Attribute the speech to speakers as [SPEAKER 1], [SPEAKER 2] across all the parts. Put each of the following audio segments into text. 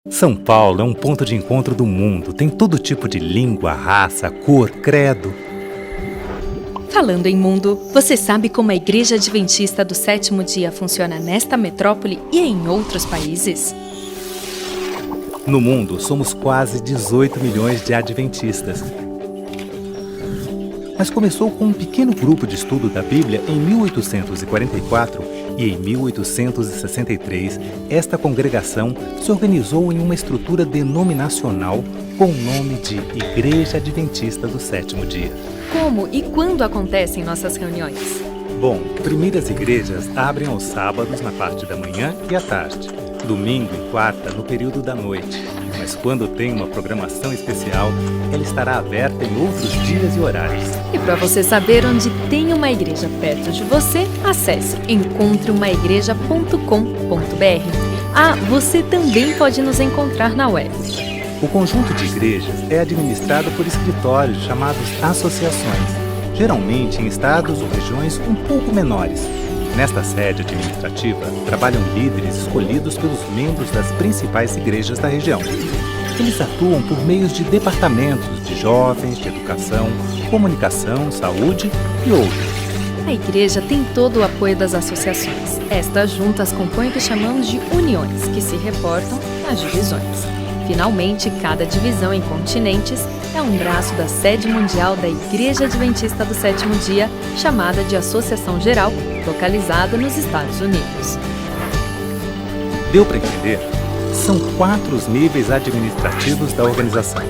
[SPEAKER 1] São Paulo é um ponto de encontro do mundo. Tem todo tipo de língua, raça, cor, credo.
[SPEAKER 2] Falando em mundo, você sabe como a Igreja Adventista do Sétimo Dia funciona nesta metrópole e em outros países?
[SPEAKER 1] No mundo, somos quase 18 milhões de adventistas. Mas começou com um pequeno grupo de estudo da Bíblia em 1844 e em 1863, esta congregação se organizou em uma estrutura denominacional com o nome de Igreja Adventista do Sétimo Dia.
[SPEAKER 2] Como e quando acontecem nossas reuniões?
[SPEAKER 1] Bom, primeiras igrejas abrem aos sábados na parte da manhã e à tarde, domingo e quarta no período da noite. Mas quando tem uma programação especial, ela estará aberta em outros dias e horários.
[SPEAKER 2] E para você saber onde tem uma igreja perto de você, acesse encontreumaigreja.com.br. Você também pode nos encontrar na web.
[SPEAKER 1] O conjunto de igrejas é administrado por escritórios chamados associações, geralmente em estados ou regiões um pouco menores. Nesta sede administrativa, trabalham líderes escolhidos pelos membros das principais igrejas da região. Eles atuam por meios de departamentos de jovens, de educação, comunicação, saúde e outros.
[SPEAKER 2] A igreja tem todo o apoio das associações. Estas juntas compõem o que chamamos de uniões, que se reportam às divisões. Finalmente, cada divisão em continentes é um braço da sede mundial da Igreja Adventista do Sétimo Dia, chamada de Associação Geral, localizada nos Estados Unidos.
[SPEAKER 1] Deu para entender? São 4 os níveis administrativos da organização.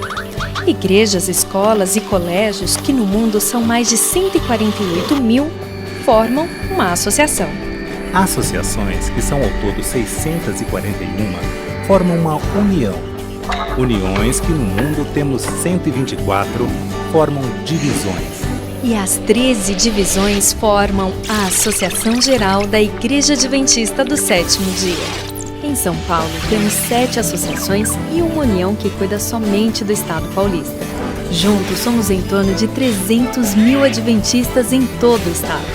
[SPEAKER 2] Igrejas, escolas e colégios, que no mundo são mais de 148 mil, formam uma associação.
[SPEAKER 1] Associações, que são ao todo 641, formam uma união. Uniões, que no mundo temos 124, formam divisões.
[SPEAKER 2] E as 13 divisões formam a Associação Geral da Igreja Adventista do Sétimo Dia. Em São Paulo, temos 7 associações e uma união que cuida somente do estado paulista. Juntos, somos em torno de 300 mil adventistas em todo o estado.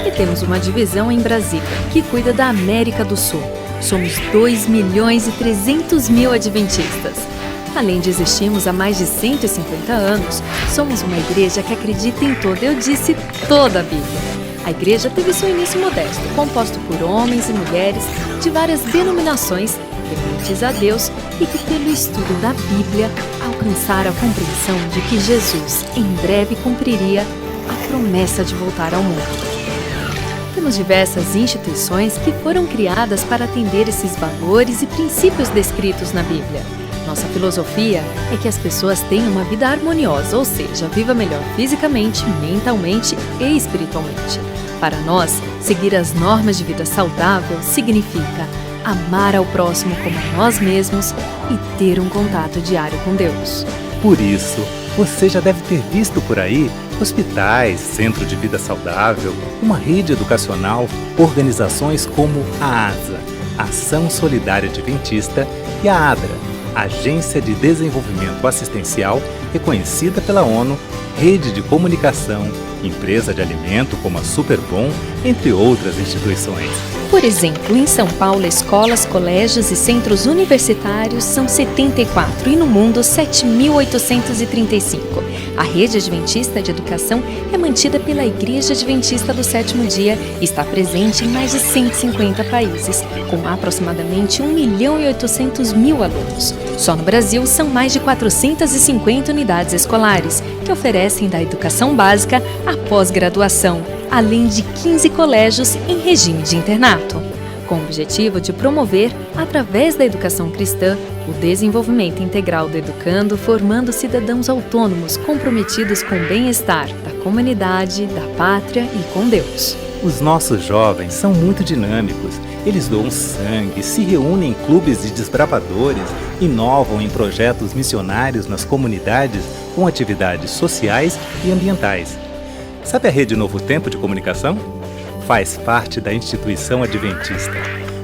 [SPEAKER 2] E temos uma divisão em Brasília, que cuida da América do Sul. Somos 2.300.000 adventistas. Além de existirmos há mais de 150 anos, somos uma igreja que acredita em toda a Bíblia. A igreja teve seu início modesto, composto por homens e mulheres de várias denominações, tementes a Deus e que, pelo estudo da Bíblia, alcançaram a compreensão de que Jesus, em breve, cumpriria a promessa de voltar ao mundo. Temos diversas instituições que foram criadas para atender esses valores e princípios descritos na Bíblia. Nossa filosofia é que as pessoas tenham uma vida harmoniosa, ou seja, viva melhor fisicamente, mentalmente e espiritualmente. Para nós, seguir as normas de vida saudável significa amar ao próximo como a nós mesmos e ter um contato diário com Deus.
[SPEAKER 1] Por isso, você já deve ter visto por aí hospitais, centro de vida saudável, uma rede educacional, organizações como a ASA, Ação Solidária Adventista, e a ADRA, Agência de Desenvolvimento Assistencial, reconhecida pela ONU, rede de comunicação, empresa de alimento como a Superbom, entre outras instituições.
[SPEAKER 2] Por exemplo, em São Paulo, escolas, colégios e centros universitários são 74 e no mundo 7.835. A rede adventista de educação é mantida pela Igreja Adventista do Sétimo Dia e está presente em mais de 150 países, com aproximadamente 1.800.000 alunos. Só no Brasil são mais de 450 unidades escolares, que oferecem da educação básica à pós-graduação, além de 15 colégios em regime de internato, com o objetivo de promover, através da educação cristã, o desenvolvimento integral do educando, formando cidadãos autônomos comprometidos com o bem-estar da comunidade, da pátria e com Deus.
[SPEAKER 1] Os nossos jovens são muito dinâmicos. Eles doam sangue, se reúnem em clubes de desbravadores, inovam em projetos missionários nas comunidades com atividades sociais e ambientais. Sabe a Rede Novo Tempo de Comunicação? Faz parte da instituição adventista.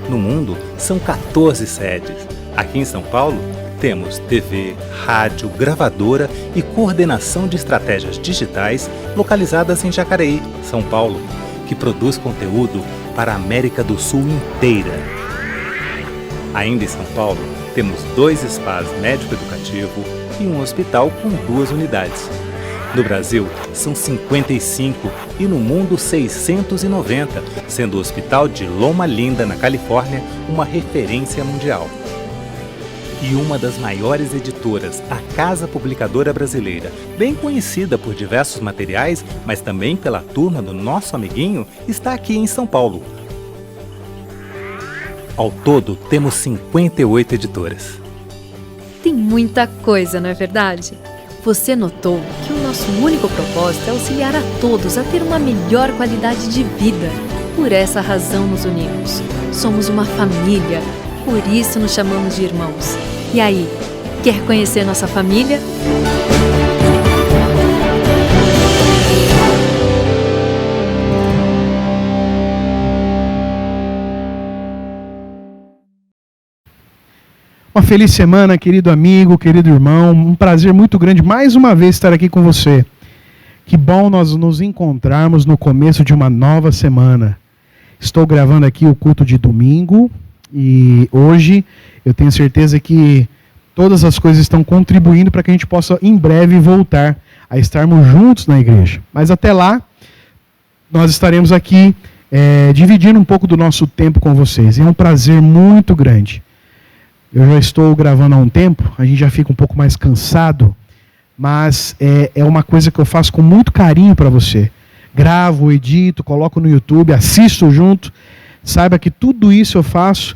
[SPEAKER 1] No mundo, são 14 sedes. Aqui em São Paulo, temos TV, rádio, gravadora e coordenação de estratégias digitais localizadas em Jacareí, São Paulo, que produz conteúdo para a América do Sul inteira. Ainda em São Paulo, temos 2 spas médico-educativo e um hospital com 2 unidades. No Brasil, são 55 e no mundo 690, sendo o Hospital de Loma Linda, na Califórnia, uma referência mundial. E uma das maiores editoras, a Casa Publicadora Brasileira, bem conhecida por diversos materiais, mas também pela turma do nosso amiguinho, está aqui em São Paulo. Ao todo, temos 58 editoras.
[SPEAKER 2] Tem muita coisa, não é verdade? Você notou que o nosso único propósito é auxiliar a todos a ter uma melhor qualidade de vida. Por essa razão nos unimos. Somos uma família, por isso nos chamamos de irmãos. E aí, quer conhecer nossa família?
[SPEAKER 3] Uma feliz semana, querido amigo, querido irmão. Um prazer muito grande mais uma vez estar aqui com você. Que bom nós nos encontrarmos no começo de uma nova semana. Estou gravando aqui o culto de domingo e hoje eu tenho certeza que todas as coisas estão contribuindo para que a gente possa em breve voltar a estarmos juntos na igreja. Mas até lá, nós estaremos aqui dividindo um pouco do nosso tempo com vocês. E é um prazer muito grande. Eu já estou gravando há um tempo, a gente já fica um pouco mais cansado, mas é uma coisa que eu faço com muito carinho para você. Gravo, edito, coloco no YouTube, assisto junto. Saiba que tudo isso eu faço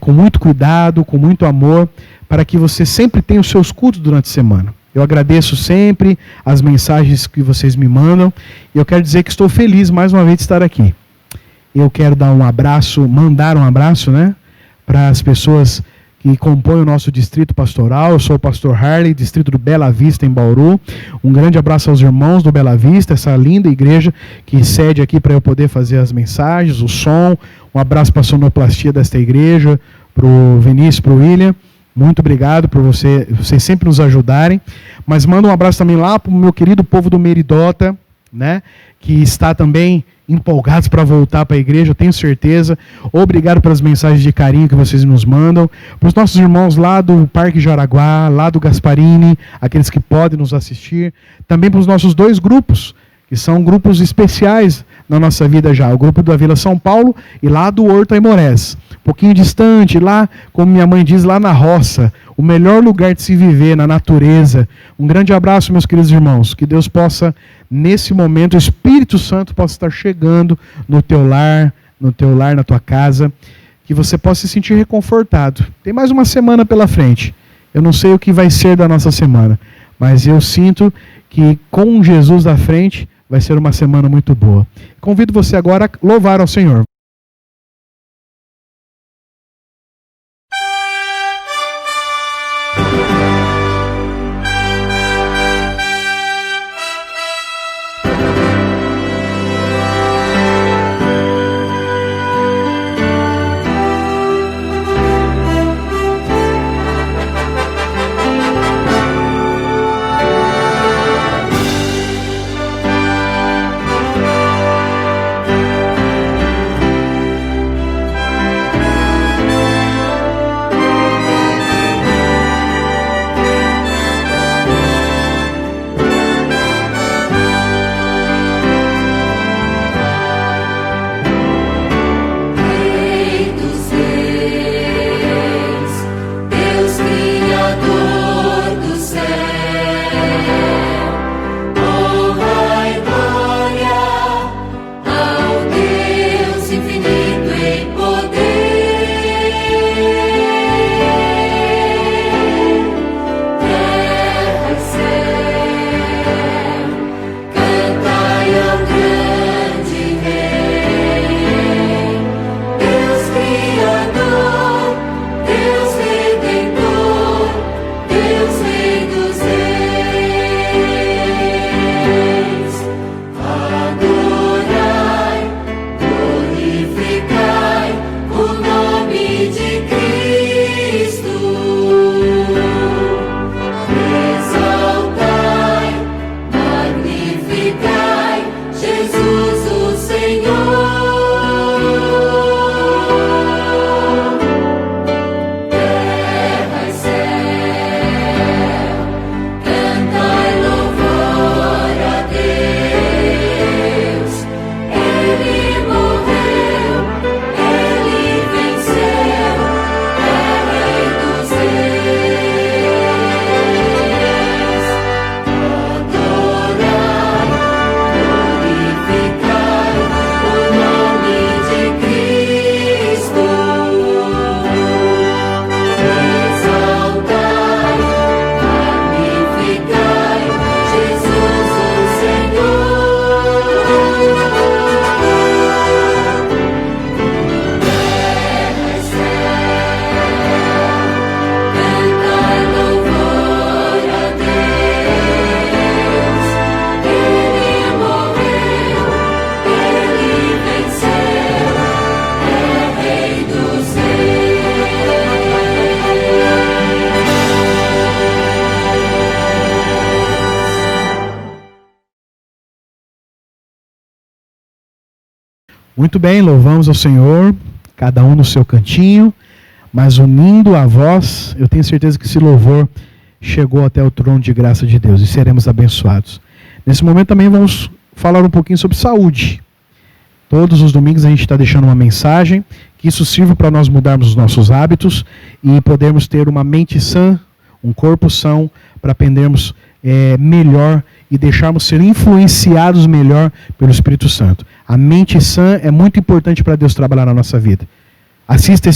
[SPEAKER 3] com muito cuidado, com muito amor, para que você sempre tenha os seus cultos durante a semana. Eu agradeço sempre as mensagens que vocês me mandam, e eu quero dizer que estou feliz mais uma vez de estar aqui. Eu quero dar um abraço, mandar um abraço, para as pessoas que compõe o nosso distrito pastoral. Eu sou o pastor Harley, distrito do Bela Vista, em Bauru. Um grande abraço aos irmãos do Bela Vista, essa linda igreja que cede aqui para eu poder fazer as mensagens, o som. Um abraço para a sonoplastia desta igreja, para o Vinícius, para o William. Muito obrigado por vocês sempre nos ajudarem. Mas manda um abraço também lá para o meu querido povo do Meridota, que está também empolgados para voltar para a igreja, eu tenho certeza. Obrigado pelas mensagens de carinho que vocês nos mandam. Para os nossos irmãos lá do Parque Jaraguá, lá do Gasparini, aqueles que podem nos assistir. Também para os nossos 2 grupos, que são grupos especiais na nossa vida já. O grupo da Vila São Paulo e lá do Horto Aimorés. Um pouquinho distante, lá, como minha mãe diz, lá na roça. O melhor lugar de se viver, na natureza. Um grande abraço, meus queridos irmãos. Que Deus possa, nesse momento, o Espírito Santo possa estar chegando no teu lar, na tua casa. Que você possa se sentir reconfortado. Tem mais uma semana pela frente. Eu não sei o que vai ser da nossa semana, mas eu sinto que com Jesus à frente vai ser uma semana muito boa. Convido você agora a louvar ao Senhor. Muito bem, louvamos ao Senhor, cada um no seu cantinho, mas unindo a voz, eu tenho certeza que esse louvor chegou até o trono de graça de Deus e seremos abençoados. Nesse momento também vamos falar um pouquinho sobre saúde. Todos os domingos a gente está deixando uma mensagem, que isso sirva para nós mudarmos os nossos hábitos e podermos ter uma mente sã, um corpo são, para aprendermos melhor e deixarmos ser influenciados melhor pelo Espírito Santo. A mente sã é muito importante para Deus trabalhar na nossa vida. Assista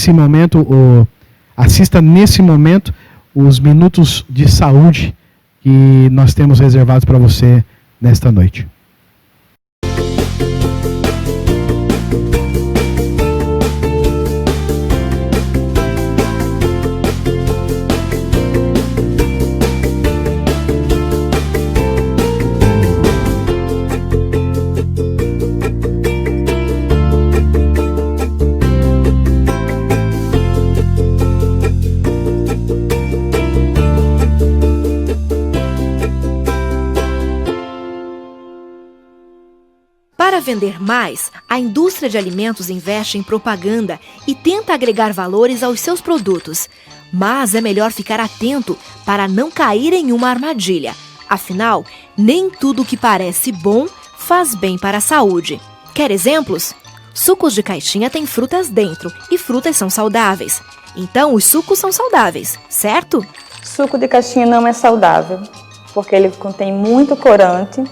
[SPEAKER 3] nesse momento os minutos de saúde que nós temos reservados para você nesta noite.
[SPEAKER 2] Para vender mais, a indústria de alimentos investe em propaganda e tenta agregar valores aos seus produtos. Mas é melhor ficar atento para não cair em uma armadilha. Afinal, nem tudo que parece bom faz bem para a saúde. Quer exemplos? Sucos de caixinha têm frutas dentro e frutas são saudáveis. Então, os sucos são saudáveis, certo?
[SPEAKER 4] Suco de caixinha não é saudável, porque ele contém muito corante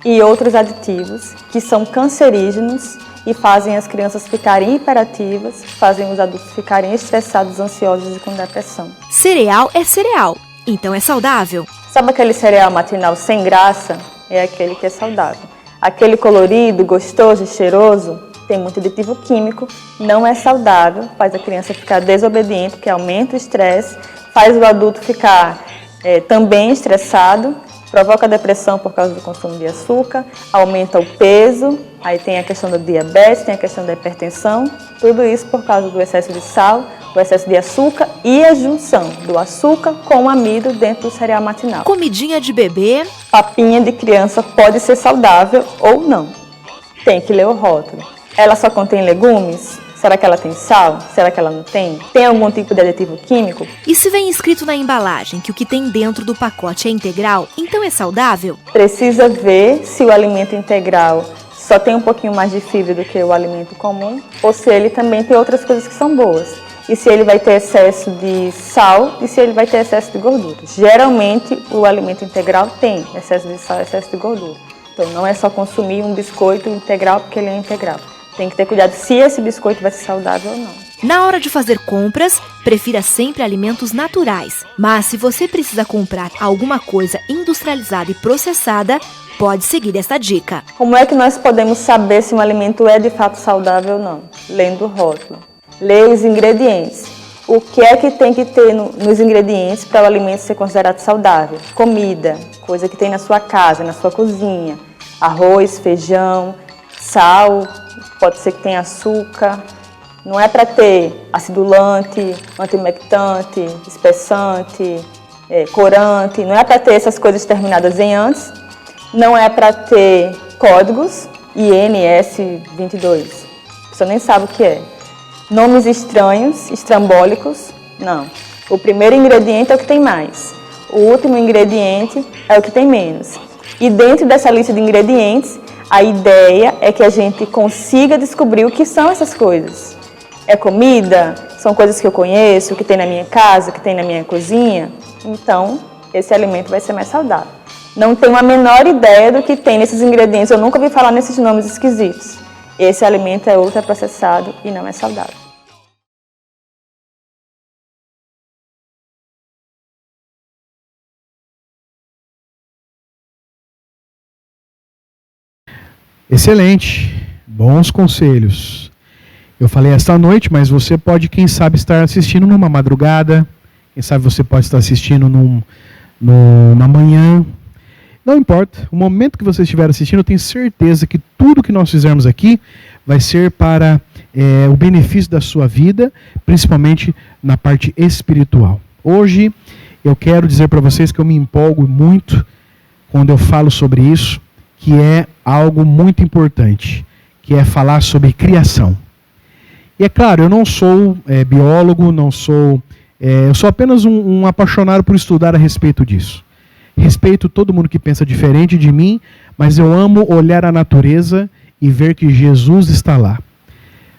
[SPEAKER 4] e outros aditivos que são cancerígenos e fazem as crianças ficarem hiperativas, fazem os adultos ficarem estressados, ansiosos e com depressão.
[SPEAKER 2] Cereal é cereal, então é saudável.
[SPEAKER 4] Sabe aquele cereal matinal sem graça? É aquele que é saudável. Aquele colorido, gostoso e cheiroso tem muito aditivo químico, não é saudável, faz a criança ficar desobediente, que aumenta o estresse, faz o adulto ficar também estressado, provoca depressão por causa do consumo de açúcar, aumenta o peso, aí tem a questão da diabetes, tem a questão da hipertensão, tudo isso por causa do excesso de sal, o excesso de açúcar e a junção do açúcar com o amido dentro do cereal matinal.
[SPEAKER 2] Comidinha de bebê.
[SPEAKER 4] Papinha de criança pode ser saudável ou não. Tem que ler o rótulo. Ela só contém legumes? Será que ela tem sal? Será que ela não tem? Tem algum tipo de aditivo químico?
[SPEAKER 2] E se vem escrito na embalagem que o que tem dentro do pacote é integral, então é saudável?
[SPEAKER 4] Precisa ver se o alimento integral só tem um pouquinho mais de fibra do que o alimento comum, ou se ele também tem outras coisas que são boas. E se ele vai ter excesso de sal e se ele vai ter excesso de gordura. Geralmente, o alimento integral tem excesso de sal e excesso de gordura. Então, não é só consumir um biscoito integral porque ele é integral. Tem que ter cuidado se esse biscoito vai ser saudável ou não.
[SPEAKER 2] Na hora de fazer compras, prefira sempre alimentos naturais. Mas se você precisa comprar alguma coisa industrializada e processada, pode seguir esta dica.
[SPEAKER 4] Como é que nós podemos saber se um alimento é de fato saudável ou não? Lendo o rótulo. Leia os ingredientes. O que é que tem que ter nos ingredientes para o alimento ser considerado saudável? Comida, coisa que tem na sua casa, na sua cozinha. Arroz, feijão, sal, pode ser que tenha açúcar. Não é para ter acidulante, antiumectante, espessante, corante. Não é para ter essas coisas terminadas em antes. Não é para ter códigos INS22. A pessoa nem sabe o que é. Nomes estranhos, estrambólicos, não. O primeiro ingrediente é o que tem mais. O último ingrediente é o que tem menos. E dentro dessa lista de ingredientes, a ideia é que a gente consiga descobrir o que são essas coisas. É comida? São coisas que eu conheço, que tem na minha casa, que tem na minha cozinha? Então, esse alimento vai ser mais saudável. Não tenho a menor ideia do que tem nesses ingredientes. Eu nunca ouvi falar nesses nomes esquisitos. Esse alimento é ultraprocessado e não é saudável.
[SPEAKER 3] Excelente, bons conselhos. Eu falei esta noite, mas você pode, quem sabe, estar assistindo numa madrugada, quem sabe você pode estar assistindo na manhã. Não importa, o momento que você estiver assistindo, eu tenho certeza que tudo que nós fizermos aqui vai ser para o benefício da sua vida, principalmente na parte espiritual. Hoje, eu quero dizer para vocês que eu me empolgo muito quando eu falo sobre isso, que é algo muito importante, que é falar sobre criação. E é claro, eu não sou biólogo, eu sou apenas um apaixonado por estudar a respeito disso. Respeito todo mundo que pensa diferente de mim, mas eu amo olhar a natureza e ver que Jesus está lá.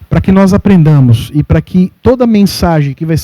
[SPEAKER 3] Para que nós aprendamos e para que toda mensagem que vai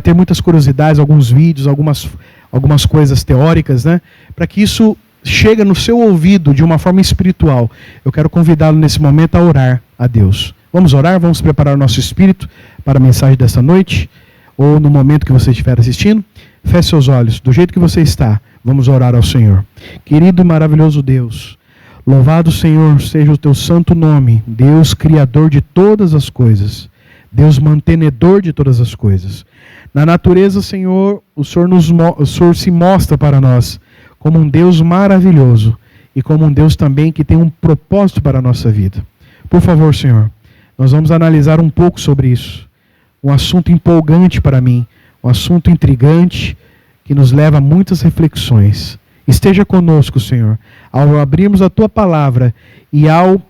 [SPEAKER 3] ter muitas curiosidades, alguns vídeos, algumas coisas teóricas, né? Para que isso chegue no seu ouvido de uma forma espiritual. Eu quero convidá-lo nesse momento a orar a Deus. Vamos orar, vamos preparar o nosso espírito para a mensagem desta noite, ou no momento que você estiver assistindo. Feche seus olhos, do jeito que você está, vamos orar ao Senhor. Querido e maravilhoso Deus, louvado Senhor seja o teu santo nome, Deus criador de todas as coisas, Deus mantenedor de todas as coisas. Na natureza, Senhor, o Senhor se mostra para nós como um Deus maravilhoso e como um Deus também que tem um propósito para a nossa vida. Por favor, Senhor, nós vamos analisar um pouco sobre isso. Um assunto empolgante para mim, um assunto intrigante que nos leva a muitas reflexões. Esteja conosco, Senhor, ao abrirmos a Tua palavra e ao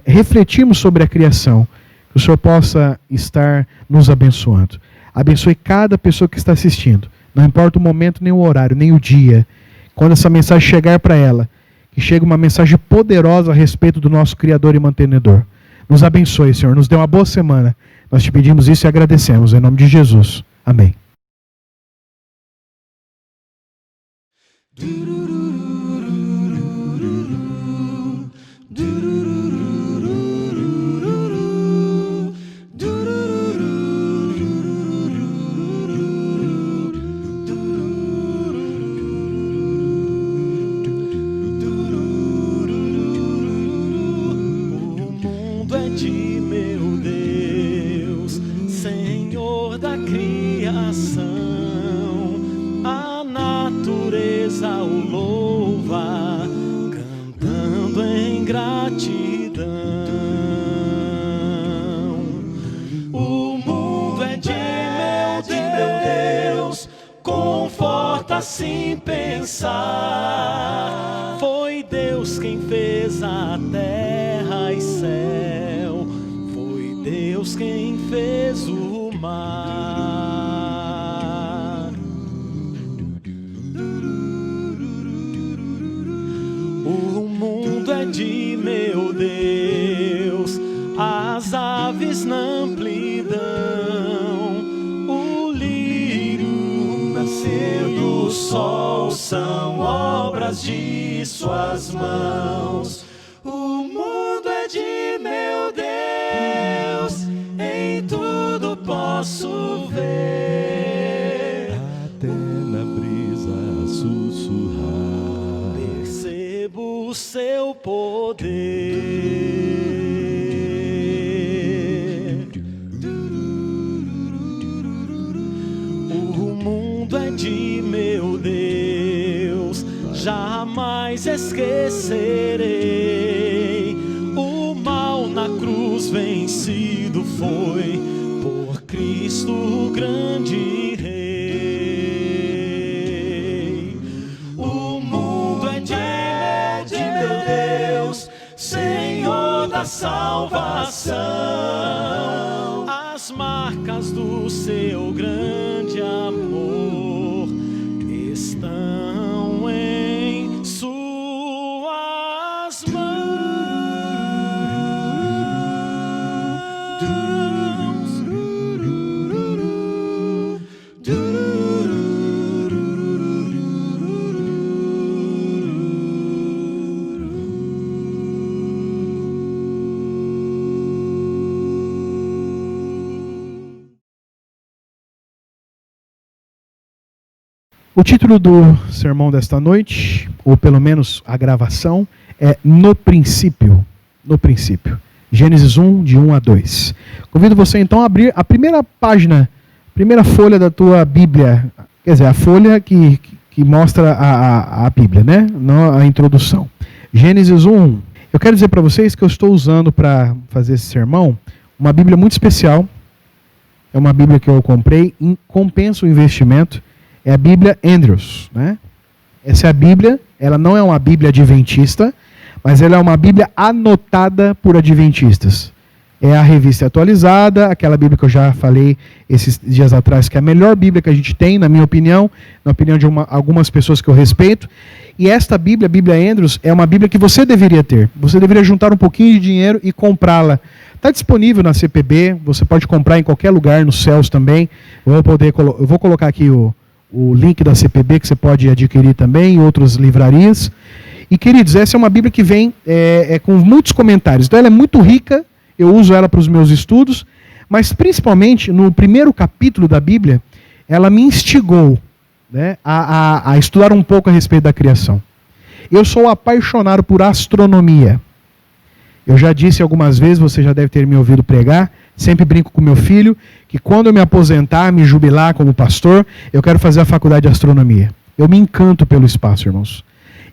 [SPEAKER 3] refletirmos sobre a criação, que o Senhor possa estar nos abençoando. Abençoe cada pessoa que está assistindo, não importa o momento, nem o horário, nem o dia. Quando essa mensagem chegar para ela, que chegue uma mensagem poderosa a respeito do nosso Criador e Mantenedor. Nos abençoe, Senhor, nos dê uma boa semana. Nós te pedimos isso e agradecemos, em nome de Jesus. Amém.
[SPEAKER 5] Assim pensar, foi Deus quem fez a terra e céu, foi Deus quem fez o mar. O mundo é de meu Deus, as aves na amplidão, o lírio nascendo, o sol são obras de suas mãos. O mundo é de meu Deus, em tudo posso ver.
[SPEAKER 6] Até na brisa sussurrar,
[SPEAKER 5] percebo o seu poder. O mundo é de meu Deus, jamais esquecerei. O mal na cruz vencido foi por Cristo, o grande Rei. O mundo é de meu Deus, Senhor da salvação. As marcas do seu grande amor estão em suas
[SPEAKER 3] O título do sermão desta noite, ou pelo menos a gravação, é No Princípio. No Princípio. Gênesis 1, de 1 a 2. Convido você então a abrir a primeira página, primeira folha da tua Bíblia. Quer dizer, a folha que mostra a Bíblia, né? Não a introdução. Gênesis 1. Eu quero dizer para vocês que eu estou usando para fazer esse sermão uma Bíblia muito especial. É uma Bíblia que eu comprei, compensa o investimento. É a Bíblia Andrews, né? Essa é a Bíblia, ela não é uma Bíblia adventista, mas ela é uma Bíblia anotada por adventistas. É a revista atualizada, aquela Bíblia que eu já falei esses dias atrás, que é a melhor Bíblia que a gente tem, na minha opinião, na opinião de algumas pessoas que eu respeito. E esta Bíblia, a Bíblia Andrews, é uma Bíblia que você deveria ter. Você deveria juntar um pouquinho de dinheiro e comprá-la. Está disponível na CPB, você pode comprar em qualquer lugar, nos céus também. Eu vou colocar aqui o link da CPB, que você pode adquirir também, em outras livrarias. E, queridos, essa é uma Bíblia que vem com muitos comentários. Então, ela é muito rica, eu uso ela para os meus estudos, mas, principalmente, no primeiro capítulo da Bíblia, ela me instigou, né, a estudar um pouco a respeito da criação. Eu sou apaixonado por astronomia. Eu já disse algumas vezes, você já deve ter me ouvido pregar, sempre brinco com meu filho, que quando eu me aposentar, me jubilar como pastor, eu quero fazer a faculdade de astronomia. Eu me encanto pelo espaço, irmãos.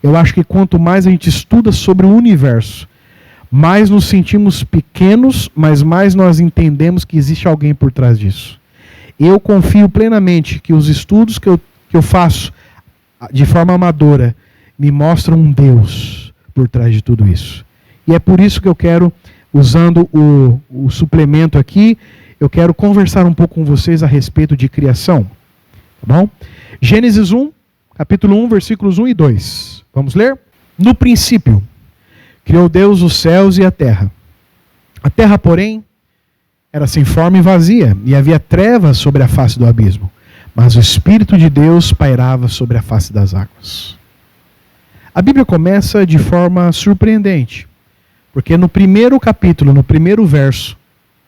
[SPEAKER 3] Eu acho que quanto mais a gente estuda sobre o universo, mais nos sentimos pequenos, mas mais nós entendemos que existe alguém por trás disso. Eu confio plenamente que os estudos que eu faço de forma amadora me mostram um Deus por trás de tudo isso. E é por isso que eu quero, usando o suplemento aqui, eu quero conversar um pouco com vocês a respeito de criação. Tá bom? Gênesis 1, capítulo 1, versículos 1 e 2. Vamos ler? No princípio, criou Deus os céus e a terra. A terra, porém, era sem forma e vazia, e havia trevas sobre a face do abismo. Mas o Espírito de Deus pairava sobre a face das águas. A Bíblia começa de forma surpreendente, porque no primeiro capítulo, no primeiro verso,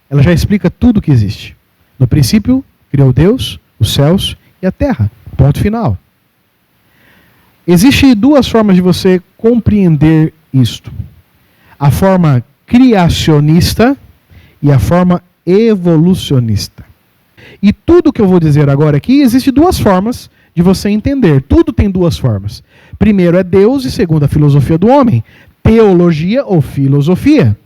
[SPEAKER 3] ela já explica tudo o que existe. No princípio, criou Deus, os céus e a terra. Ponto final. Existem duas formas de você compreender isto. A forma criacionista e a forma evolucionista. E tudo que eu vou dizer agora aqui, existe duas formas de você entender. Tudo tem duas formas. Primeiro é Deus e segundo a filosofia do homem. Teologia ou filosofia.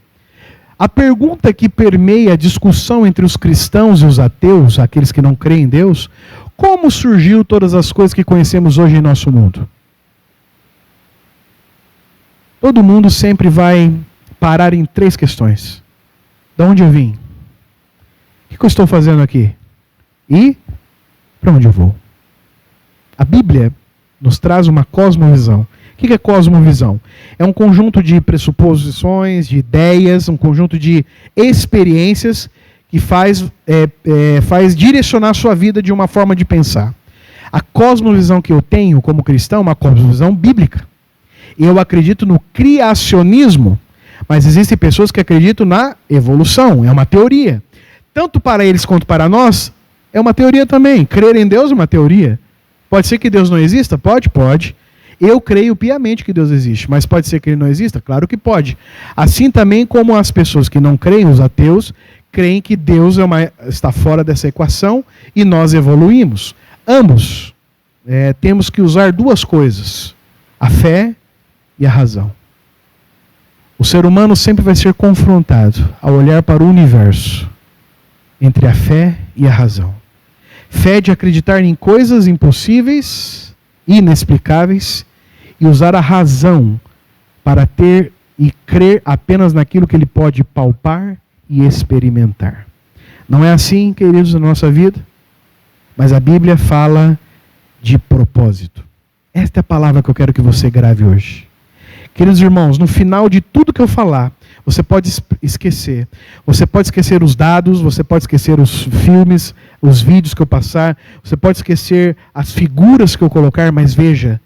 [SPEAKER 3] A pergunta que permeia a discussão entre os cristãos e os ateus, aqueles que não creem em Deus, como surgiu todas as coisas que conhecemos hoje em nosso mundo? Todo mundo sempre vai parar em três questões. De onde eu vim? O que eu estou fazendo aqui? E para onde eu vou? A Bíblia nos traz uma cosmovisão. O que é cosmovisão? É um conjunto de pressuposições, de ideias, um conjunto de experiências que faz direcionar a sua vida de uma forma de pensar. A cosmovisão que eu tenho como cristão é uma cosmovisão bíblica. Eu acredito no criacionismo, mas existem pessoas que acreditam na evolução, é uma teoria. Tanto para eles quanto para nós, é uma teoria também. Crer em Deus é uma teoria. Pode ser que Deus não exista? Pode, pode. Eu creio piamente que Deus existe, mas pode ser que ele não exista? Claro que pode. Assim também como as pessoas que não creem, os ateus, creem que Deus está fora dessa equação e nós evoluímos. Ambos temos que usar duas coisas, a fé e a razão. O ser humano sempre vai ser confrontado ao olhar para o universo entre a fé e a razão. Fé de acreditar em coisas impossíveis, inexplicáveis, e usar a razão para ter e crer apenas naquilo que ele pode palpar e experimentar. Não é assim, queridos, na nossa vida? Mas a Bíblia fala de propósito. Esta é a palavra que eu quero que você grave hoje. Queridos irmãos, no final de tudo que eu falar, você pode esquecer. Você pode esquecer os dados, você pode esquecer os filmes, os vídeos que eu passar, você pode esquecer as figuras que eu colocar, mas veja,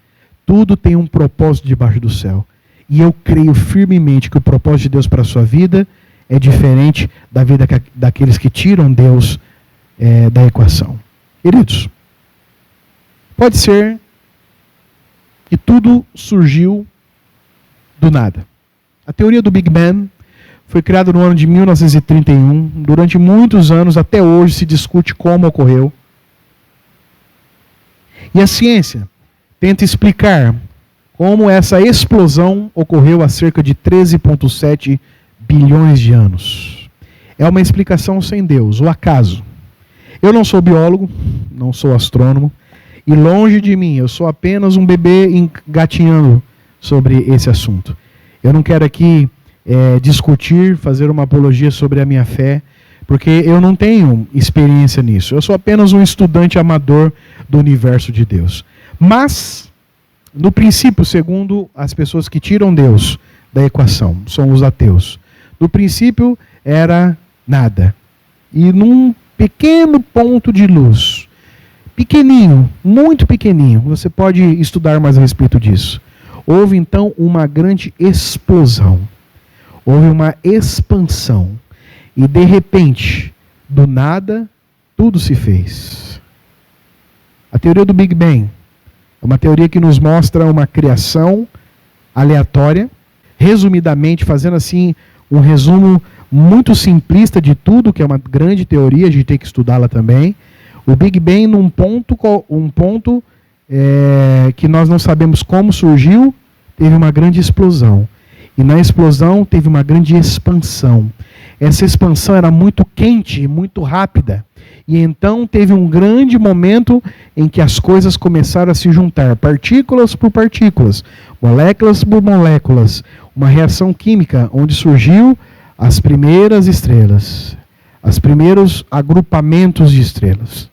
[SPEAKER 3] tudo tem um propósito debaixo do céu. E eu creio firmemente que o propósito de Deus para a sua vida é diferente da vida daqueles que tiram Deus da equação. Queridos, pode ser que tudo surgiu do nada. A teoria do Big Bang foi criada no ano de 1931. Durante muitos anos, até hoje, se discute como ocorreu. E a ciência tenta explicar como essa explosão ocorreu há cerca de 13,7 bilhões de anos. É uma explicação sem Deus, o acaso. Eu não sou biólogo, não sou astrônomo, e longe de mim, eu sou apenas um bebê engatinhando sobre esse assunto. Eu não quero aqui discutir, fazer uma apologia sobre a minha fé, porque eu não tenho experiência nisso. Eu sou apenas um estudante amador do universo de Deus. Mas, no princípio, segundo as pessoas que tiram Deus da equação, são os ateus. No princípio era nada. E num pequeno ponto de luz, pequenininho, muito pequenininho, você pode estudar mais a respeito disso. Houve então uma grande explosão. Houve uma expansão. E de repente, do nada, tudo se fez. A teoria do Big Bang é uma teoria que nos mostra uma criação aleatória, resumidamente, fazendo assim um resumo muito simplista de tudo, que é uma grande teoria, a gente tem que estudá-la também. O Big Bang, num ponto que nós não sabemos como surgiu, teve uma grande explosão. E na explosão teve uma grande expansão. Essa expansão era muito quente, muito rápida. E então teve um grande momento em que as coisas começaram a se juntar, partículas por partículas, moléculas por moléculas. Uma reação química onde surgiu as primeiras estrelas, os primeiros agrupamentos de estrelas.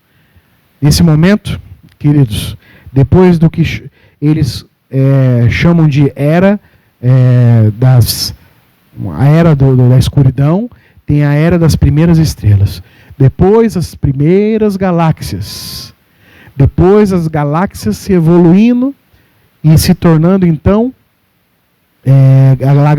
[SPEAKER 3] Nesse momento, queridos, depois do que eles chamam de era, a era da escuridão, tem a era das primeiras estrelas. Depois as primeiras galáxias. Depois as galáxias se evoluindo e se tornando então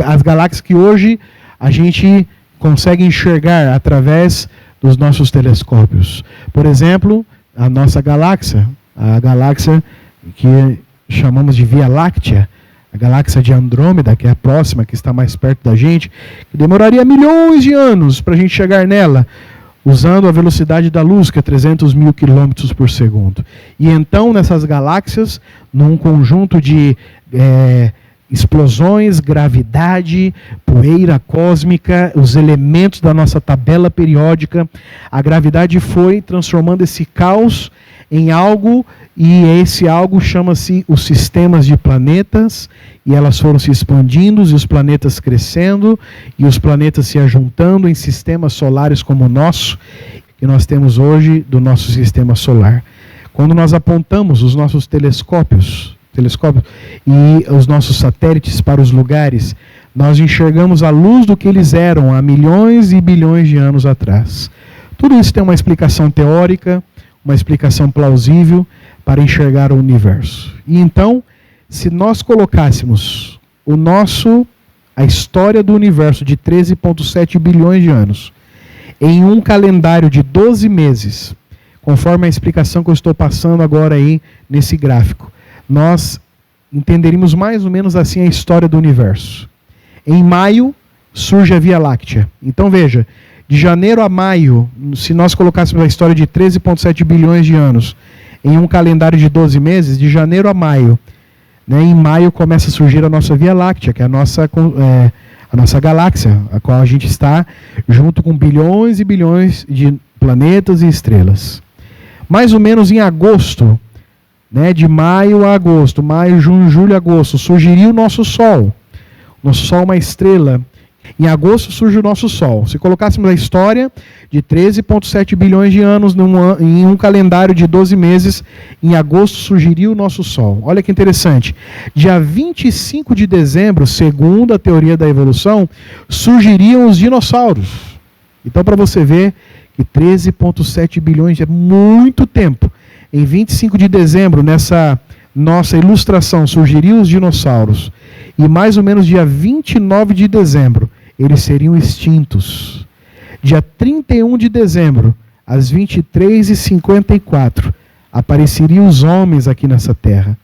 [SPEAKER 3] as galáxias que hoje a gente consegue enxergar através dos nossos telescópios. Por exemplo, a nossa galáxia, a galáxia que chamamos de Via Láctea, a galáxia de Andrômeda, que é a próxima, que está mais perto da gente, que demoraria milhões de anos para a gente chegar nela, usando a velocidade da luz, que é 300 mil quilômetros por segundo. E então, nessas galáxias, num conjunto de explosões, gravidade, poeira cósmica, os elementos da nossa tabela periódica, a gravidade foi transformando esse caos em algo, e esse algo chama-se os sistemas de planetas, e elas foram se expandindo, e os planetas crescendo, e os planetas se ajuntando em sistemas solares como o nosso, que nós temos hoje do nosso sistema solar. Quando nós apontamos os nossos telescópios e os nossos satélites para os lugares, nós enxergamos a luz do que eles eram há milhões e bilhões de anos atrás. Tudo isso tem uma explicação teórica, uma explicação plausível para enxergar o universo. E então, se nós colocássemos a história do universo de 13,7 bilhões de anos em um calendário de 12 meses, conforme a explicação que eu estou passando agora aí nesse gráfico, nós entenderíamos mais ou menos assim a história do universo. Em maio surge a Via Láctea. Então veja, de janeiro a maio, se nós colocássemos a história de 13,7 bilhões de anos em um calendário de 12 meses, de janeiro a maio, em maio começa a surgir a nossa Via Láctea, que é a nossa galáxia, a qual a gente está junto com bilhões e bilhões de planetas e estrelas. Mais ou menos em agosto, de maio a agosto, maio, junho, julho, agosto, surgiria o nosso Sol. Nosso Sol é uma estrela. Em agosto surge o nosso Sol. Se colocássemos a história de 13,7 bilhões de anos em um calendário de 12 meses, em agosto surgiria o nosso Sol. Olha que interessante. Dia 25 de dezembro, segundo a teoria da evolução, surgiriam os dinossauros. Então, para você ver que 13,7 bilhões é muito tempo. Em 25 de dezembro, nessa nossa ilustração, surgiriam os dinossauros. E mais ou menos dia 29 de dezembro, eles seriam extintos. Dia 31 de dezembro, às 23h54, apareceriam os homens aqui nessa terra.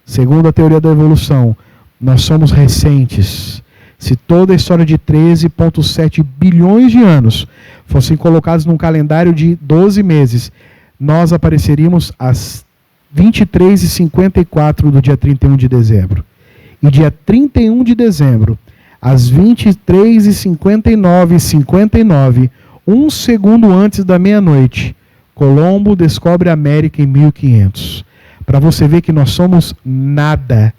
[SPEAKER 3] Segundo a teoria da evolução, nós somos recentes. Se toda a história de 13,7 bilhões de anos fossem colocados num calendário de 12 meses, nós apareceríamos às 23h54 do dia 31 de dezembro. E dia 31 de dezembro, às 23h59, um segundo antes da meia-noite, Colombo descobre a América em 1500. Para você ver que nós somos nada.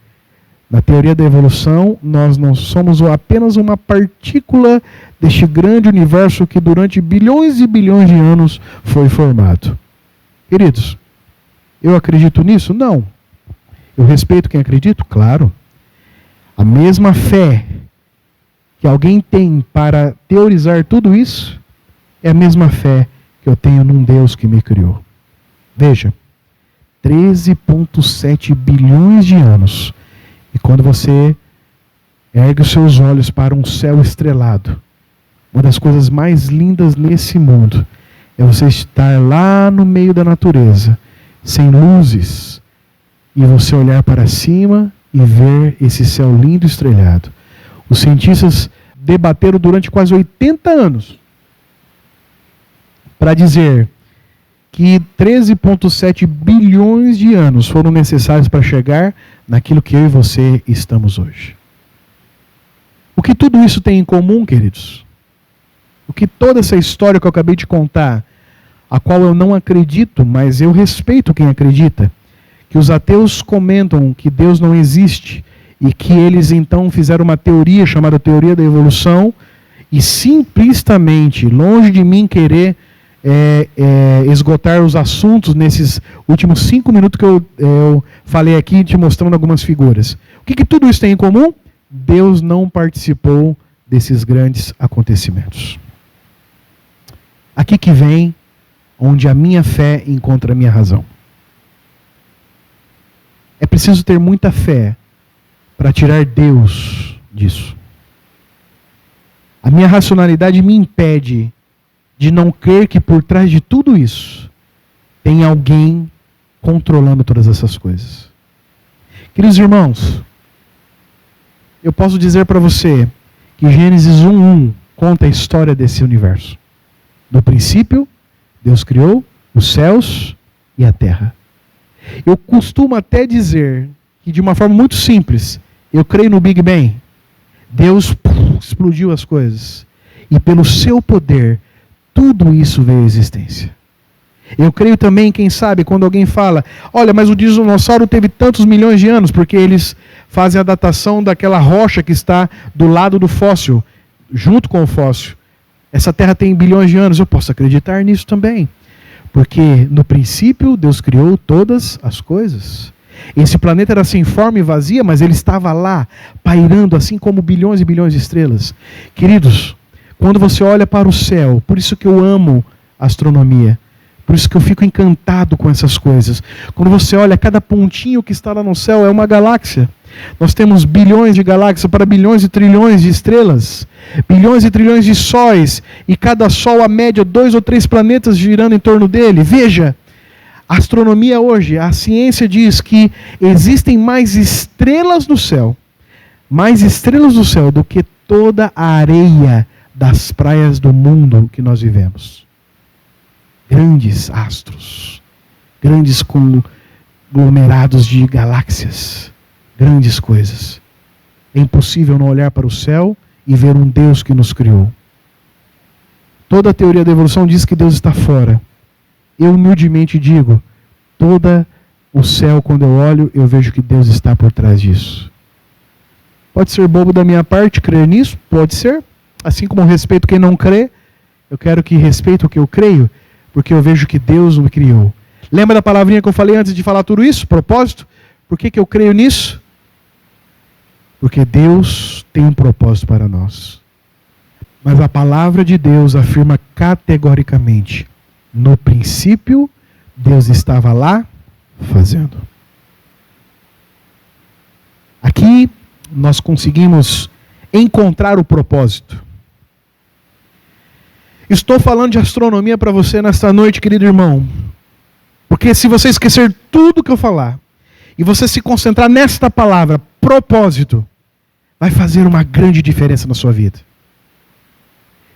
[SPEAKER 3] Na teoria da evolução, nós não somos apenas uma partícula deste grande universo que durante bilhões e bilhões de anos foi formado. Queridos, eu acredito nisso? Não. Eu respeito quem acredita? Claro. A mesma fé que alguém tem para teorizar tudo isso é a mesma fé que eu tenho num Deus que me criou. Veja, 13,7 bilhões de anos. E quando você ergue os seus olhos para um céu estrelado, uma das coisas mais lindas nesse mundo é você estar lá no meio da natureza, sem luzes, e você olhar para cima e ver esse céu lindo estrelado. Os cientistas debateram durante quase 80 anos para dizer que 13,7 bilhões de anos foram necessários para chegar naquilo que eu e você estamos hoje. O que tudo isso tem em comum, queridos? O que toda essa história que eu acabei de contar, a qual eu não acredito, mas eu respeito quem acredita, que os ateus comentam que Deus não existe e que eles então fizeram uma teoria chamada teoria da evolução e simplesmente, longe de mim querer esgotar os assuntos nesses últimos 5 minutos que eu falei aqui, te mostrando algumas figuras. O que tudo isso tem em comum? Deus não participou desses grandes acontecimentos. Aqui que vem onde a minha fé encontra a minha razão. É preciso ter muita fé para tirar Deus disso. A minha racionalidade me impede de não crer que por trás de tudo isso tem alguém controlando todas essas coisas. Queridos irmãos, eu posso dizer para você que Gênesis 1:1 conta a história desse universo. No princípio, Deus criou os céus e a terra. Eu costumo até dizer que, de uma forma muito simples, eu creio no Big Bang. Deus explodiu as coisas. E pelo seu poder, tudo isso veio à existência. Eu creio também, quem sabe, quando alguém fala, olha, mas o dinossauro teve tantos milhões de anos, porque eles fazem a datação daquela rocha que está do lado do fóssil, junto com o fóssil. Essa terra tem bilhões de anos, eu posso acreditar nisso também. Porque no princípio Deus criou todas as coisas. Esse planeta era sem forma e vazia, mas ele estava lá, pairando assim como bilhões e bilhões de estrelas. Queridos, quando você olha para o céu, por isso que eu amo a astronomia, por isso que eu fico encantado com essas coisas. Quando você olha, cada pontinho que está lá no céu é uma galáxia. Nós temos bilhões de galáxias para bilhões e trilhões de estrelas, bilhões e trilhões de sóis, e cada sol, a média, 2 ou 3 planetas girando em torno dele. Veja, a astronomia hoje, a ciência diz que existem mais estrelas no céu do que toda a areia das praias do mundo que nós vivemos. Grandes astros, grandes conglomerados de galáxias, grandes coisas. É impossível não olhar para o céu e ver um Deus que nos criou. Toda a teoria da evolução diz que Deus está fora. Eu humildemente digo, todo o céu, quando eu olho, eu vejo que Deus está por trás disso. Pode ser bobo da minha parte crer nisso? Pode ser. Assim como eu respeito quem não crê, eu quero que respeite o que eu creio, porque eu vejo que Deus me criou. Lembra da palavrinha que eu falei antes de falar tudo isso? Propósito? Por que eu creio nisso? Porque Deus tem um propósito para nós. Mas a palavra de Deus afirma categoricamente, no princípio, Deus estava lá fazendo. Aqui nós conseguimos encontrar o propósito. Estou falando de astronomia para você nesta noite, querido irmão. Porque se você esquecer tudo que eu falar, e você se concentrar nesta palavra, propósito, vai fazer uma grande diferença na sua vida.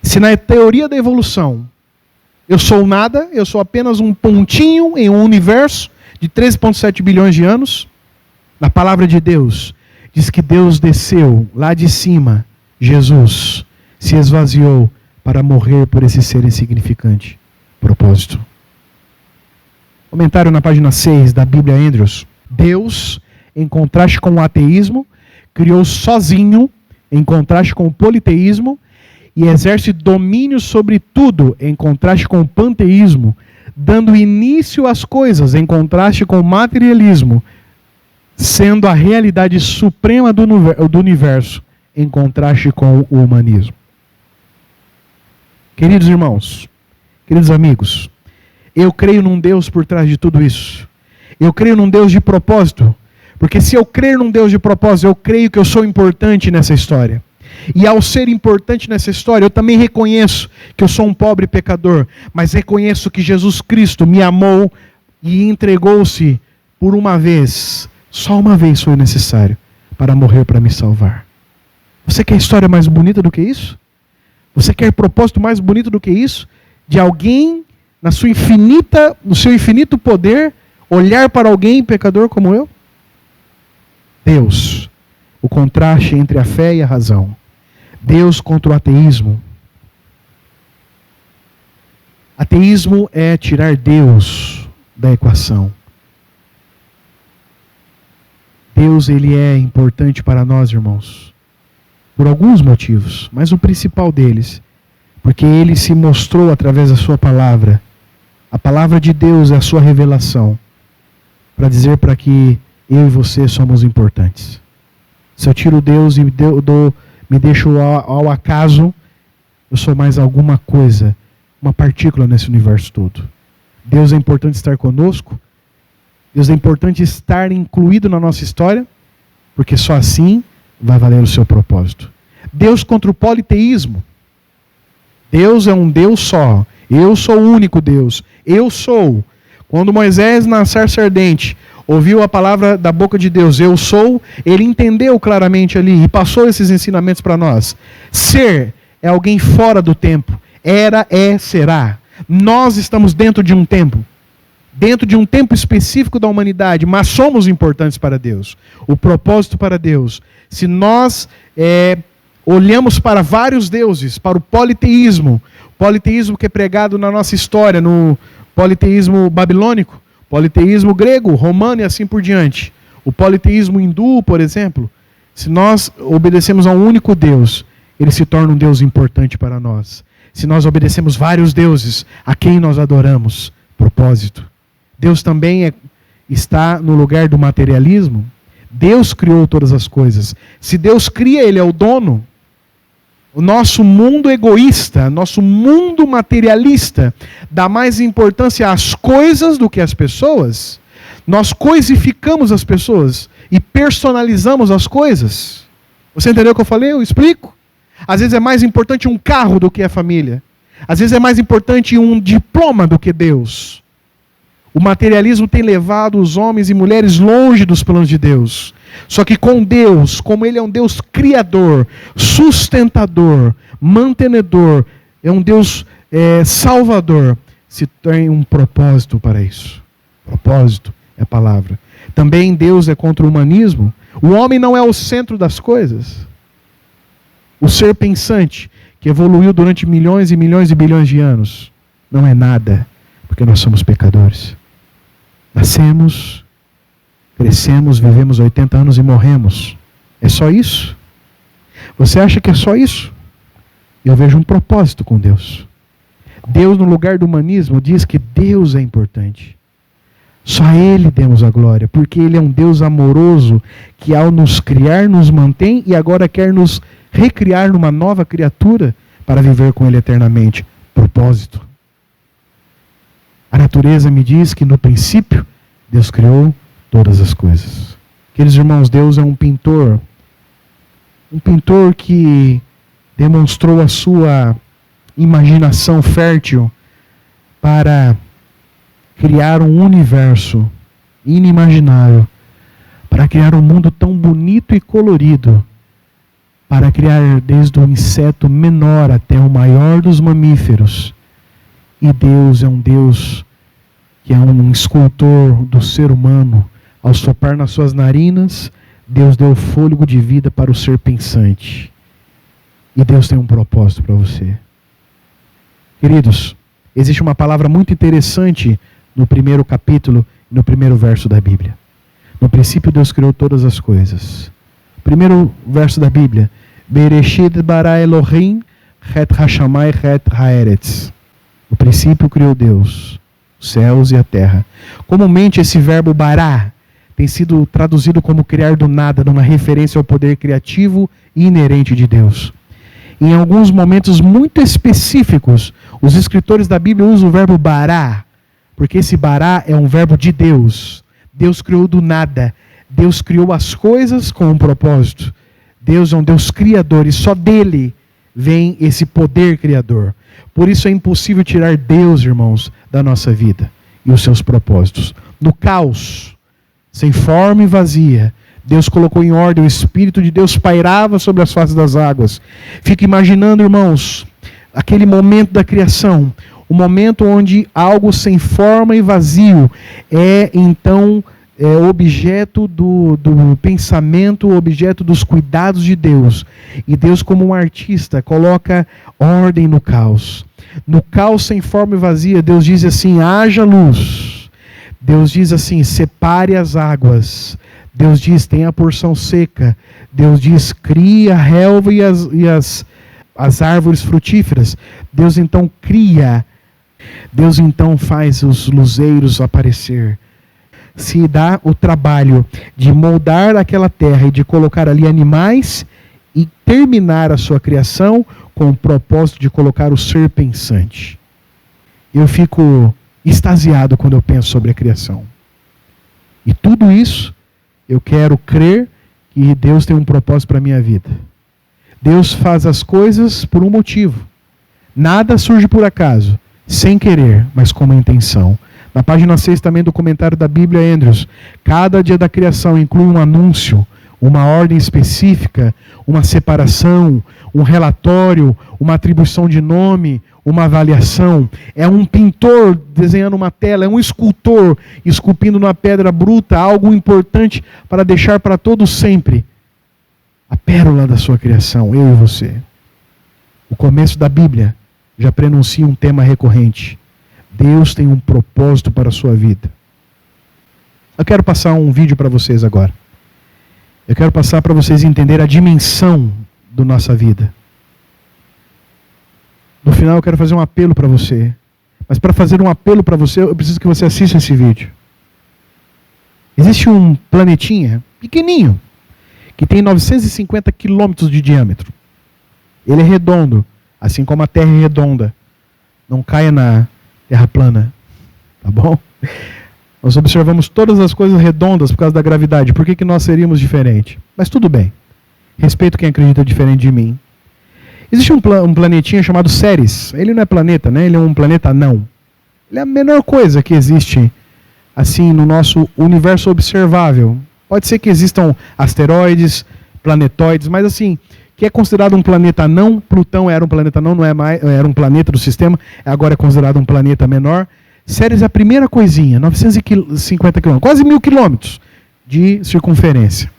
[SPEAKER 3] Se na teoria da evolução, eu sou nada, eu sou apenas um pontinho em um universo de 13,7 bilhões de anos, na palavra de Deus, diz que Deus desceu lá de cima, Jesus se esvaziou para morrer por esse ser insignificante. Propósito. Comentário na página 6 da Bíblia Andrews. Deus, em contraste com o ateísmo, criou sozinho, em contraste com o politeísmo, e exerce domínio sobre tudo, em contraste com o panteísmo, dando início às coisas, em contraste com o materialismo, sendo a realidade suprema do universo, em contraste com o humanismo. Queridos irmãos, queridos amigos, eu creio num Deus por trás de tudo isso. Eu creio num Deus de propósito, porque se eu crer num Deus de propósito, eu creio que eu sou importante nessa história. E ao ser importante nessa história, eu também reconheço que eu sou um pobre pecador, mas reconheço que Jesus Cristo me amou e entregou-se por uma vez, só uma vez foi necessário, para morrer para me salvar. Você quer história mais bonita do que isso? Você quer propósito mais bonito do que isso? De alguém, no seu infinito poder, olhar para alguém pecador como eu? Deus, o contraste entre a fé e a razão. Deus contra o ateísmo. Ateísmo é tirar Deus da equação. Deus, ele é importante para nós, irmãos, por alguns motivos, mas o principal deles, porque ele se mostrou através da sua palavra. A palavra de Deus é a sua revelação, para dizer para que eu e você somos importantes. Se eu tiro Deus e me deixo ao acaso, eu sou mais alguma coisa, uma partícula nesse universo todo. Deus é importante estar conosco, Deus é importante estar incluído na nossa história, porque só assim vai valer o seu propósito. Deus contra o politeísmo. Deus é um Deus só. Eu sou o único Deus. Eu sou. Quando Moisés, na sarça ardente, ouviu a palavra da boca de Deus, eu sou, ele entendeu claramente ali e passou esses ensinamentos para nós. Ser é alguém fora do tempo. Era, é, será. Nós estamos dentro de um tempo. Dentro de um tempo específico da humanidade, mas somos importantes para Deus. O propósito para Deus. Se nós olhamos para vários deuses, para o politeísmo que é pregado na nossa história, no politeísmo babilônico, politeísmo grego, romano e assim por diante. O politeísmo hindu, por exemplo, se nós obedecemos a um único Deus, ele se torna um Deus importante para nós. Se nós obedecemos vários deuses, a quem nós adoramos? Propósito. Deus também está no lugar do materialismo. Deus criou todas as coisas. Se Deus cria, ele é o dono. O nosso mundo egoísta, nosso mundo materialista, dá mais importância às coisas do que às pessoas. Nós coisificamos as pessoas e personalizamos as coisas. Você entendeu o que eu falei? Eu explico. Às vezes é mais importante um carro do que a família. Às vezes é mais importante um diploma do que Deus. O materialismo tem levado os homens e mulheres longe dos planos de Deus. Só que com Deus, como Ele é um Deus criador, sustentador, mantenedor, é um Deus salvador, se tem um propósito para isso. Propósito é a palavra. Também Deus é contra o humanismo. O homem não é o centro das coisas. O ser pensante, que evoluiu durante milhões e milhões e bilhões de anos, não é nada, porque nós somos pecadores. Nascemos, crescemos, vivemos 80 anos e morremos. É só isso? Você acha que é só isso? Eu vejo um propósito com Deus. Deus, no lugar do humanismo, diz que Deus é importante. Só a Ele demos a glória, porque Ele é um Deus amoroso, que ao nos criar, nos mantém e agora quer nos recriar numa nova criatura para viver com Ele eternamente. Propósito. A natureza me diz que no princípio Deus criou todas as coisas. Queridos irmãos, Deus é um pintor que demonstrou a sua imaginação fértil para criar um universo inimaginável, para criar um mundo tão bonito e colorido, para criar desde o inseto menor até o maior dos mamíferos. E Deus é um Deus que é um escultor do ser humano. Ao soprar nas suas narinas, Deus deu fôlego de vida para o ser pensante. E Deus tem um propósito para você. Queridos, existe uma palavra muito interessante no primeiro capítulo, no primeiro verso da Bíblia. No princípio Deus criou todas as coisas. Primeiro verso da Bíblia. Bereshit bara Elohim het hashamai het haeretz. No princípio criou Deus os céus e a terra. Comumente esse verbo bará tem sido traduzido como criar do nada, numa referência ao poder criativo e inerente de Deus. Em alguns momentos muito específicos, os escritores da Bíblia usam o verbo bará, porque esse bará é um verbo de Deus. Deus criou do nada. Deus criou as coisas com um propósito. Deus é um Deus criador e só dele vem esse poder criador. Por isso é impossível tirar Deus, irmãos, da nossa vida e os seus propósitos. No caos, sem forma e vazia, Deus colocou em ordem, o Espírito de Deus pairava sobre as faces das águas. Fica imaginando, irmãos, aquele momento da criação, o momento onde algo sem forma e vazio é então objeto do pensamento, objeto dos cuidados de Deus. E Deus, como um artista, coloca ordem no caos. No caos sem forma e vazia, Deus diz assim: haja luz. Deus diz assim: separe as águas. Deus diz: tem a porção seca. Deus diz: cria a relva e as árvores frutíferas. Deus então cria. Deus então faz os luzeiros aparecer. Se dá o trabalho de moldar aquela terra e de colocar ali animais e terminar a sua criação com o propósito de colocar o ser pensante. Eu fico extasiado quando eu penso sobre a criação. E tudo isso eu quero crer que Deus tem um propósito para a minha vida. Deus faz as coisas por um motivo. Nada surge por acaso, sem querer, mas com uma intenção. Na página 6 também do comentário da Bíblia, Andrews, cada dia da criação inclui um anúncio, uma ordem específica, uma separação, um relatório, uma atribuição de nome, uma avaliação. É um pintor desenhando uma tela, é um escultor esculpindo numa pedra bruta algo importante para deixar para todos sempre a pérola da sua criação, eu e você. O começo da Bíblia já prenuncia um tema recorrente. Deus tem um propósito para a sua vida. Eu quero passar um vídeo para vocês agora. Eu quero passar para vocês entenderem a dimensão da nossa vida. No final eu quero fazer um apelo para você. Mas para fazer um apelo para você, eu preciso que você assista esse vídeo. Existe um planetinha pequenininho, que tem 950 quilômetros de diâmetro. Ele é redondo, assim como a Terra é redonda. Não caia na Terra plana, tá bom? Nós observamos todas as coisas redondas por causa da gravidade. Por que nós seríamos diferentes? Mas tudo bem. Respeito quem acredita diferente de mim. Existe um planetinha chamado Ceres. Ele não é planeta, né? Ele é um planeta anão. Ele é a menor coisa que existe assim no nosso universo observável. Pode ser que existam asteroides, planetóides, mas assim, que é considerado um planeta anão. Plutão era um planeta anão, não é mais, era um planeta do sistema, agora é considerado um planeta menor. Ceres é a primeira coisinha, 950 quilômetros, quase 1000 quilômetros de circunferência.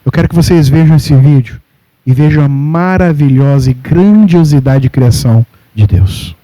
[SPEAKER 3] Eu quero que vocês vejam esse vídeo e vejam a maravilhosa e grandiosidade de criação de Deus.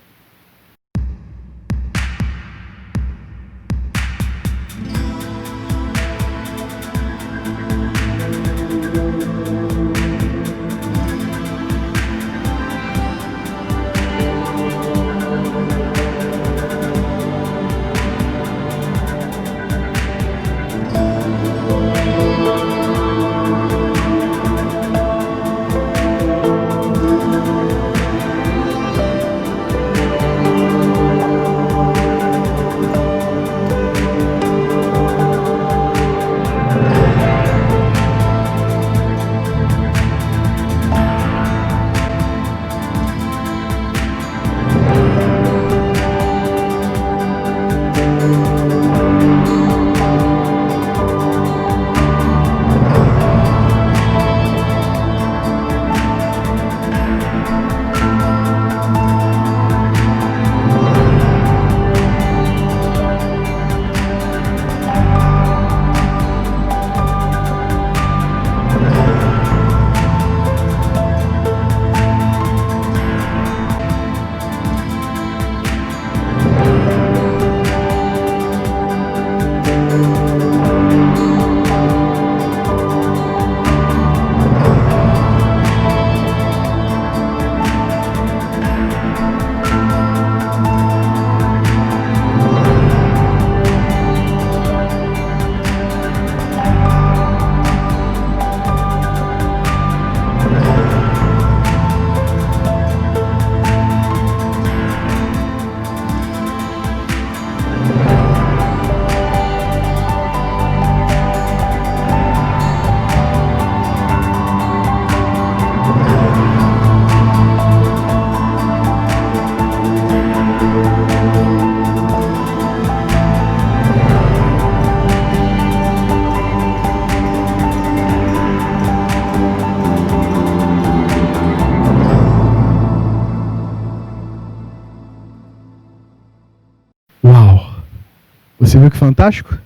[SPEAKER 3] Você viu que fantástico?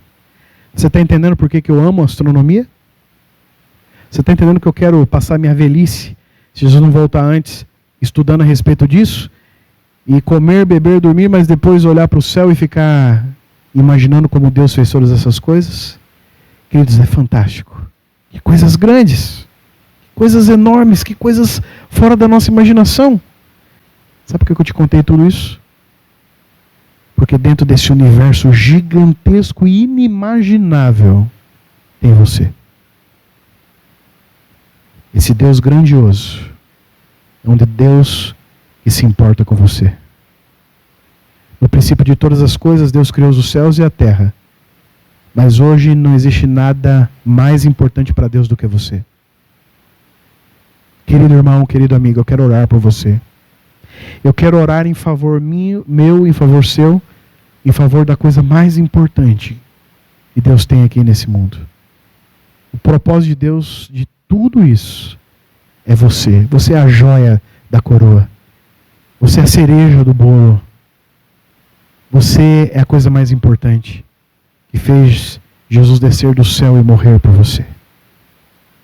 [SPEAKER 3] Você está entendendo por que eu amo astronomia? Você está entendendo que eu quero passar minha velhice, se Jesus não voltar antes, estudando a respeito disso? E comer, beber, dormir, mas depois olhar para o céu e ficar imaginando como Deus fez todas essas coisas? Queridos, é fantástico. Que coisas grandes, que coisas enormes, que coisas fora da nossa imaginação. Sabe por que eu te contei tudo isso? Porque dentro desse universo gigantesco e inimaginável tem você. Esse Deus grandioso é um Deus que se importa com você. No princípio de todas as coisas, Deus criou os céus e a terra. Mas hoje não existe nada mais importante para Deus do que você. Querido irmão, querido amigo, eu quero orar por você. Eu quero orar em favor meu, em favor seu, em favor da coisa mais importante que Deus tem aqui nesse mundo. O propósito de Deus de tudo isso é você. Você é a joia da coroa. Você é a cereja do bolo. Você é a coisa mais importante que fez Jesus descer do céu e morrer por você.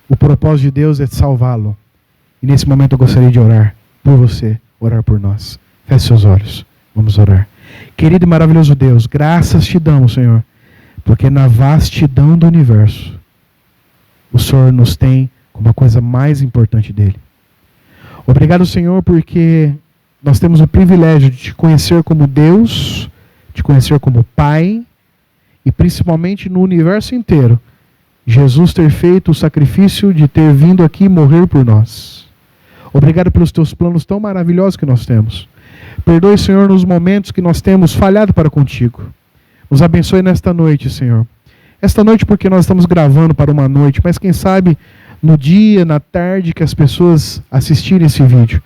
[SPEAKER 3] O propósito de Deus é salvá-lo. E nesse momento eu gostaria de orar por você, orar por nós. Feche seus olhos. Vamos orar. Querido e maravilhoso Deus, graças te damos, Senhor, porque na vastidão do universo, o Senhor nos tem como a coisa mais importante dele. Obrigado, Senhor, porque nós temos o privilégio de te conhecer como Deus, te conhecer como Pai, e principalmente no universo inteiro, Jesus ter feito o sacrifício de ter vindo aqui morrer por nós. Obrigado pelos teus planos tão maravilhosos que nós temos. Perdoe, Senhor, nos momentos que nós temos falhado para contigo. Nos abençoe nesta noite, Senhor. Esta noite porque nós estamos gravando para uma noite, mas quem sabe no dia, na tarde que as pessoas assistirem esse vídeo,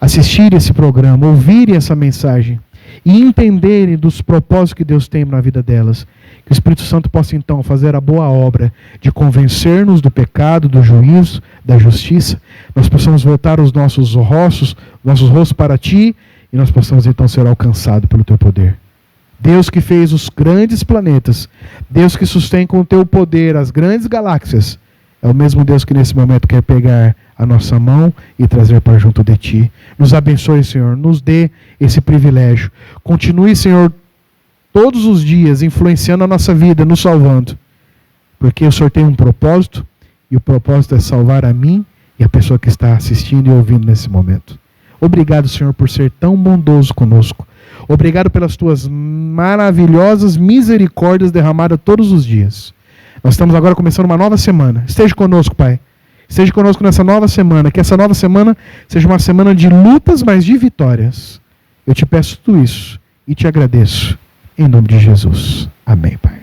[SPEAKER 3] assistirem esse programa, ouvirem essa mensagem e entenderem dos propósitos que Deus tem na vida delas. Que o Espírito Santo possa então fazer a boa obra de convencer-nos do pecado, do juízo, da justiça. Nós possamos voltar os nossos rostos para Ti e nós possamos então ser alcançados pelo Teu poder. Deus que fez os grandes planetas, Deus que sustém com o Teu poder as grandes galáxias, é o mesmo Deus que nesse momento quer pegar a nossa mão e trazer para junto de Ti. Nos abençoe, Senhor, nos dê esse privilégio. Continue, Senhor, todos os dias influenciando a nossa vida, nos salvando. Porque o Senhor tem um propósito, e o propósito é salvar a mim e a pessoa que está assistindo e ouvindo nesse momento. Obrigado, Senhor, por ser tão bondoso conosco. Obrigado pelas Tuas maravilhosas misericórdias derramadas todos os dias. Nós estamos agora começando uma nova semana. Esteja conosco, Pai. Esteja conosco nessa nova semana. Que essa nova semana seja uma semana de lutas, mas de vitórias. Eu te peço tudo isso e te agradeço. Em nome de Jesus. Amém, Pai.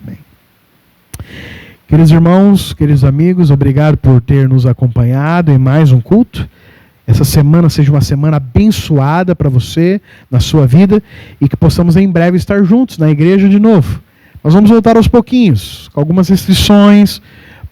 [SPEAKER 3] Amém. Queridos irmãos, queridos amigos, obrigado por ter nos acompanhado em mais um culto. Essa semana seja uma semana abençoada para você, na sua vida, e que possamos em breve estar juntos na igreja de novo. Nós vamos voltar aos pouquinhos, com algumas restrições,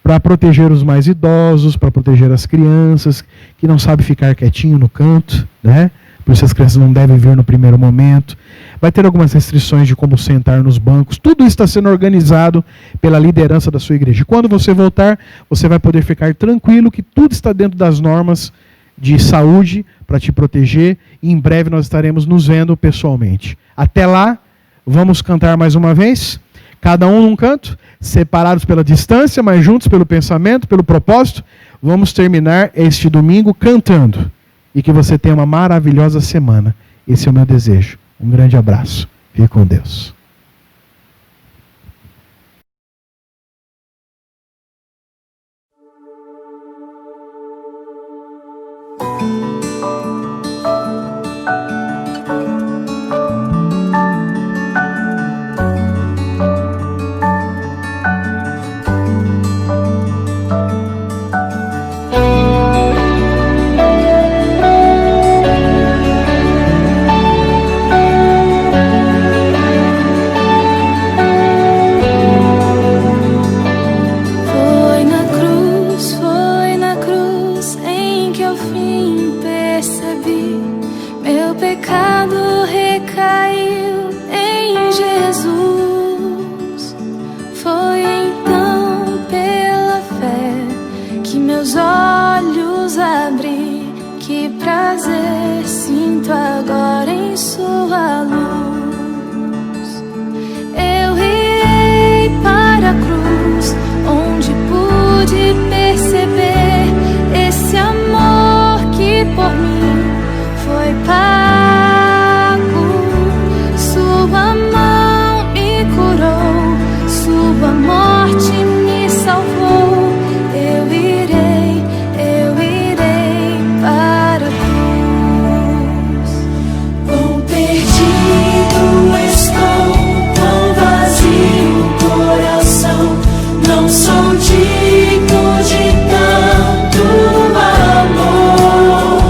[SPEAKER 3] para proteger os mais idosos, para proteger as crianças, que não sabem ficar quietinho no canto, né? Por isso as crianças não devem vir no primeiro momento. Vai ter algumas restrições de como sentar nos bancos. Tudo isso está sendo organizado pela liderança da sua igreja. E quando você voltar, você vai poder ficar tranquilo que tudo está dentro das normas de saúde para te proteger. E em breve nós estaremos nos vendo pessoalmente. Até lá, vamos cantar mais uma vez. Cada um num canto, separados pela distância, mas juntos pelo pensamento, pelo propósito. Vamos terminar este domingo cantando. E que você tenha uma maravilhosa semana. Esse é o meu desejo. Um grande abraço. Fique com Deus.
[SPEAKER 7] Meu pecado recaiu em Jesus. prazer sinto agora em sua luz. Eu irei para a cruz, onde pude perceber esse amor que por mim foi pago. Sua mão me curou, sua morte me salvou. Eu irei para a cruz. Quão perdido estou, quão vazio o coração. Não sou digno de tanto amor.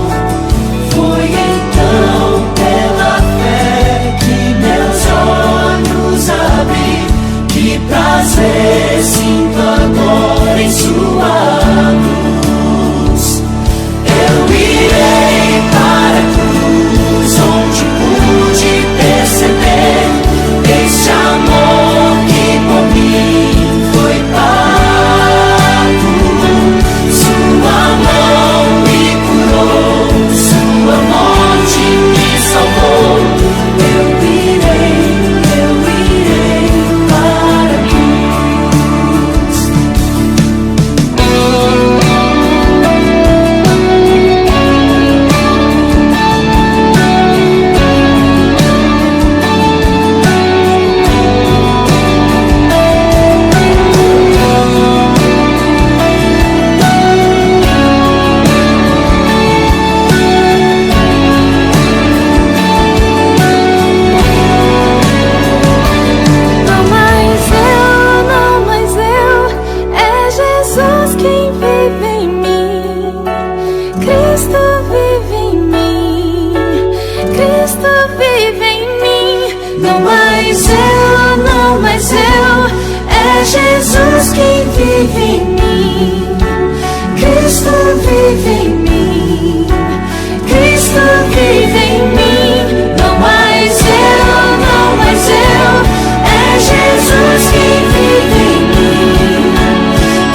[SPEAKER 7] Foi então pela fé que meus olhos abri. Que prazer sinto agora em sua luz. Eu irei para a cruz, onde pude perceber este amor que por mim foi pago. Sua mão me curou, sua morte me salvou. Eu irei para a cruz. Não mais eu, é Jesus quem vive em mim. Cristo vive em mim, Cristo vive em mim. Não mais eu, é Jesus quem vive em mim. Cristo vive em mim, Cristo vive em mim. Não mais eu, é Jesus quem vive em mim.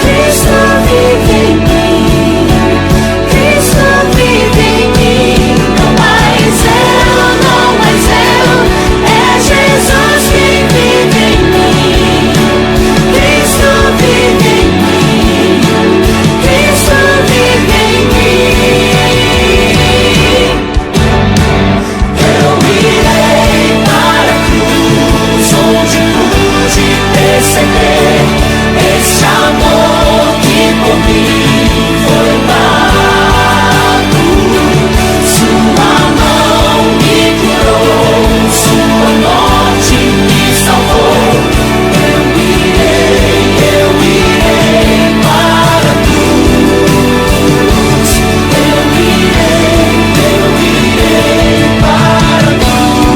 [SPEAKER 7] Cristo vive em mim, Cristo vive em mim. Não mais eu, é Jesus quem vive em mim. Cristo vive em mim, Cristo vive em mim. Eu irei para a cruz, onde pude perceber esse amor que por mim foi pago. Sua mão me curou, sua morte me salvou. Eu irei para a cruz. Eu irei para a cruz.